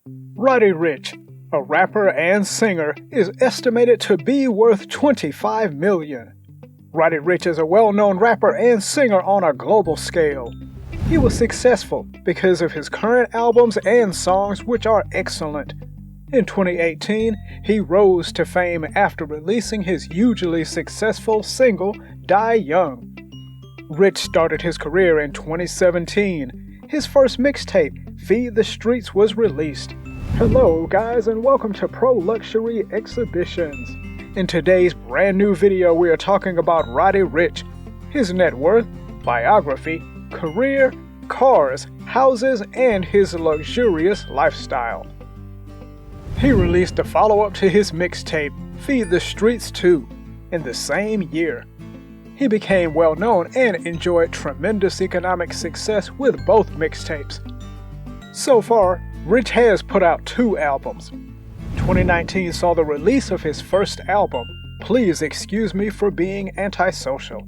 Roddy Richh, a rapper and singer, is estimated to be worth $25 million. Roddy Richh is a well-known rapper and singer on a global scale. He was successful because of his current albums and songs, which are excellent. In 2018, he rose to fame after releasing his hugely successful single, Die Young. Richh started his career in 2017. His first mixtape, Feed the Streets, was released. Hello guys, and welcome to Pro Luxury Exhibitions. In today's brand new video, we are talking about Roddy Richh, his net worth, biography, career, cars, houses, and his luxurious lifestyle. He released a follow-up to his mixtape, Feed the Streets 2, in the same year. He became well-known and enjoyed tremendous economic success with both mixtapes. So far, Richh has put out 2 albums. 2019 saw the release of his first album, Please Excuse Me for Being Antisocial.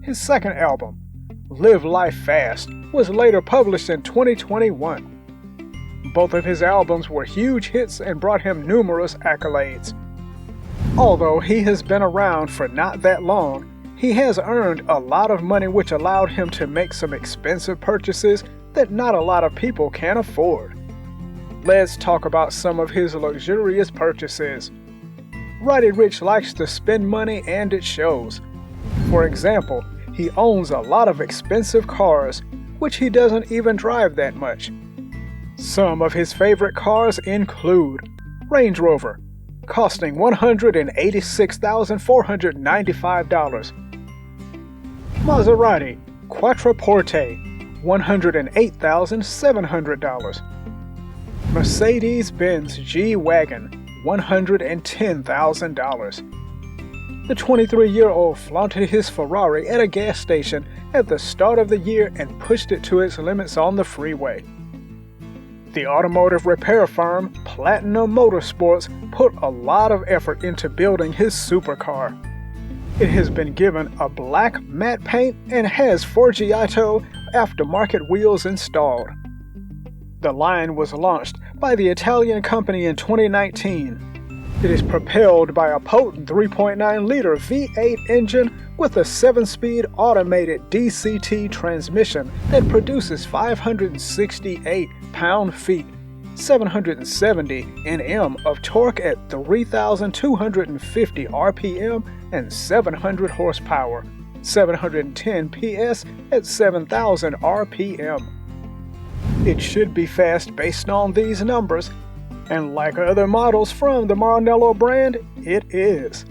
His second album, Live Life Fast, was later published in 2021. Both of his albums were huge hits and brought him numerous accolades. Although he has been around for not that long, he has earned a lot of money, which allowed him to make some expensive purchases that not a lot of people can afford. Let's talk about some of his luxurious purchases. Roddy Richh likes to spend money, and it shows. For example, he owns a lot of expensive cars, which he doesn't even drive that much. Some of his favorite cars include Range Rover, costing $186,495. Maserati Quattroporte, $108,700. Mercedes-Benz G-Wagon, $110,000. The 23-year-old flaunted his Ferrari at a gas station at the start of the year and pushed it to its limits on the freeway. The automotive repair firm Platinum Motorsports put a lot of effort into building his supercar. It has been given a black matte paint and has Forgiato aftermarket wheels installed. The line was launched by the Italian company in 2019. It is propelled by a potent 3.9-liter V8 engine with a 7-speed automated DCT transmission that produces 568 pound-feet, 770 Nm of torque at 3,250 RPM and 700 horsepower, 710 PS at 7,000 RPM. It should be fast based on these numbers, and like other models from the Maranello brand, it is.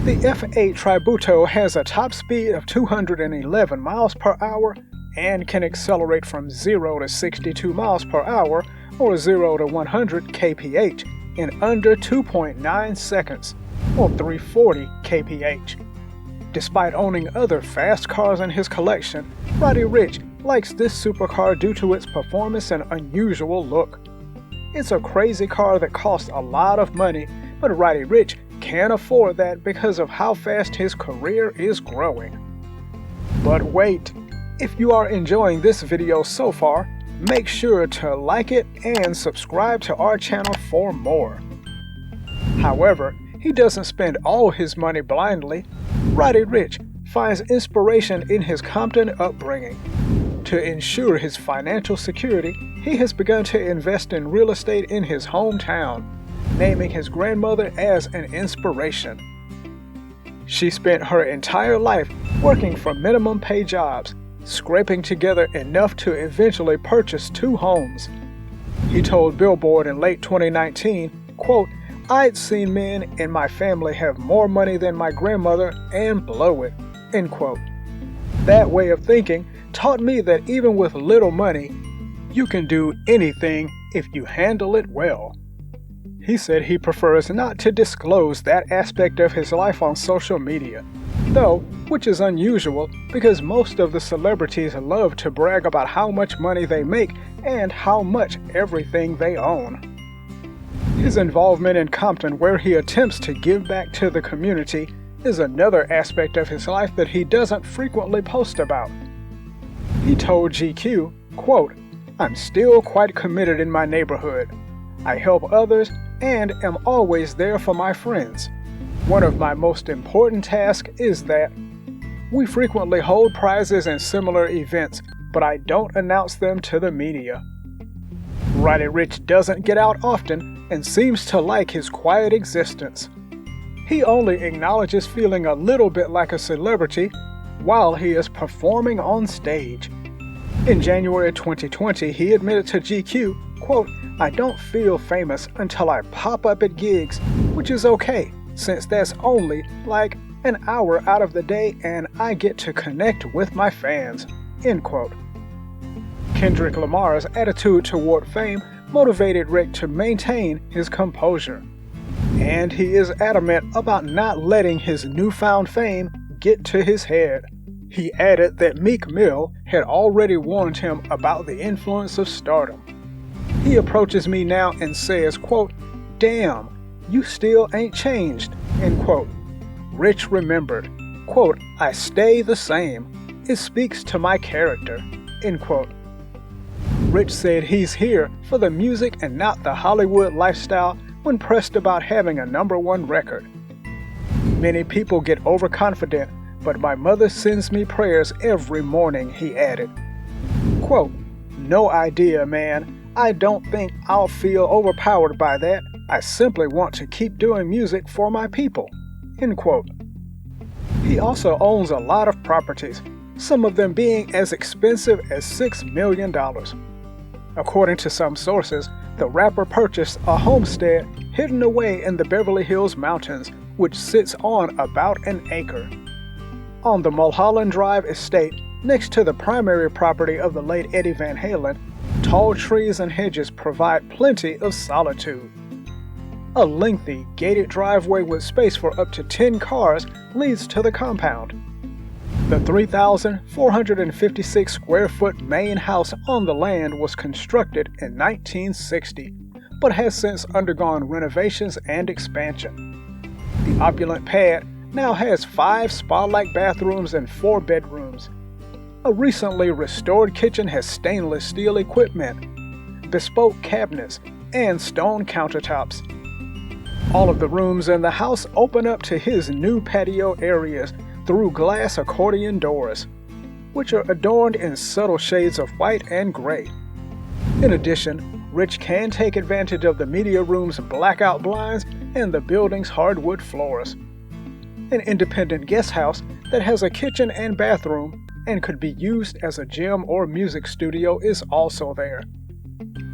The F8 Tributo has a top speed of 211 miles per hour and can accelerate from 0 to 62 miles per hour or 0 to 100 kph in under 2.9 seconds or 340 kph. Despite owning other fast cars in his collection, Roddy Richh likes this supercar due to its performance and unusual look. It's a crazy car that costs a lot of money, but Roddy Richh can't afford that because of how fast his career is growing. But wait, if you are enjoying this video so far, make sure to like it and subscribe to our channel for more. However, he doesn't spend all his money blindly. Roddy Richh finds inspiration in his Compton upbringing. To ensure his financial security, he has begun to invest in real estate in his hometown, naming his grandmother as an inspiration. She spent her entire life working for minimum pay jobs, scraping together enough to eventually purchase 2 homes. He told Billboard in late 2019, quote, "I'd seen men in my family have more money than my grandmother and blow it," end quote. That way of thinking taught me that even with little money, you can do anything if you handle it well. He said he prefers not to disclose that aspect of his life on social media, though, which is unusual because most of the celebrities love to brag about how much money they make and how much everything they own. His involvement in Compton, where he attempts to give back to the community, is another aspect of his life that he doesn't frequently post about. He told GQ, quote, I'm still quite committed in my neighborhood. I help others and am always there for my friends. One of my most important tasks is that we frequently hold prizes and similar events, but I don't announce them to the media. Roddy Richh doesn't get out often and seems to like his quiet existence. He only acknowledges feeling a little bit like a celebrity while he is performing on stage. In January 2020, he admitted to GQ, quote, "I don't feel famous until I pop up at gigs, which is okay, since that's only like an hour out of the day and I get to connect with my fans," end quote. Kendrick Lamar's attitude toward fame motivated Ricch to maintain his composure. And he is adamant about not letting his newfound fame get to his head. He added that Meek Mill had already warned him about the influence of stardom. He approaches me now and says, quote, "Damn, you still ain't changed," end quote. Ricch remembered, quote, "I stay the same. It speaks to my character," end quote. Ricch said he's here for the music and not the Hollywood lifestyle when pressed about having a #1 record. "Many people get overconfident, but my mother sends me prayers every morning," he added. Quote, "No idea, man. I don't think I'll feel overpowered by that. I simply want to keep doing music for my people," end quote. He also owns a lot of properties, some of them being as expensive as $6 million. According to some sources, the rapper purchased a homestead hidden away in the Beverly Hills Mountains, which sits on about an acre. On the Mulholland Drive estate, next to the primary property of the late Eddie Van Halen, tall trees and hedges provide plenty of solitude. A lengthy, gated driveway with space for up to 10 cars leads to the compound. The 3,456 square foot main house on the land was constructed in 1960, but has since undergone renovations and expansion. The opulent pad now has 5 spa-like bathrooms and 4 bedrooms. A recently restored kitchen has stainless steel equipment, bespoke cabinets, and stone countertops. All of the rooms in the house open up to his new patio areas through glass accordion doors, which are adorned in subtle shades of white and gray. In addition, Ricch can take advantage of the media room's blackout blinds and the building's hardwood floors. An independent guest house that has a kitchen and bathroom and could be used as a gym or music studio is also there.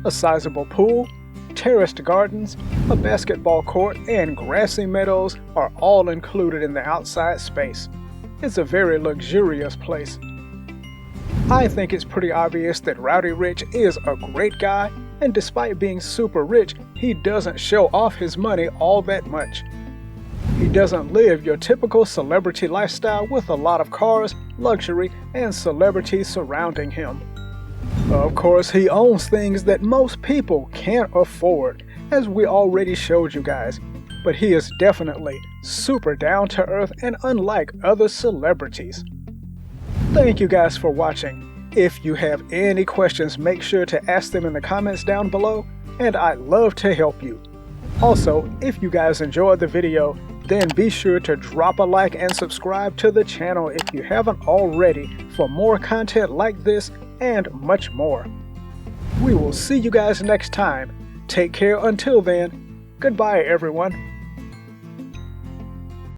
A sizable pool, terraced gardens, a basketball court, and grassy meadows are all included in the outside space. It's a very luxurious place. I think it's pretty obvious that Roddy Richh is a great guy, and despite being super rich, he doesn't show off his money all that much. He doesn't live your typical celebrity lifestyle with a lot of cars, luxury, and celebrities surrounding him. Of course, he owns things that most people can't afford, as we already showed you guys, but he is definitely super down to earth and unlike other celebrities. Thank you guys for watching. If you have any questions, make sure to ask them in the comments down below, and I'd love to help you. Also, if you guys enjoyed the video, then be sure to drop a like and subscribe to the channel if you haven't already for more content like this and much more. We will see you guys next time. Take care until then. Goodbye, everyone.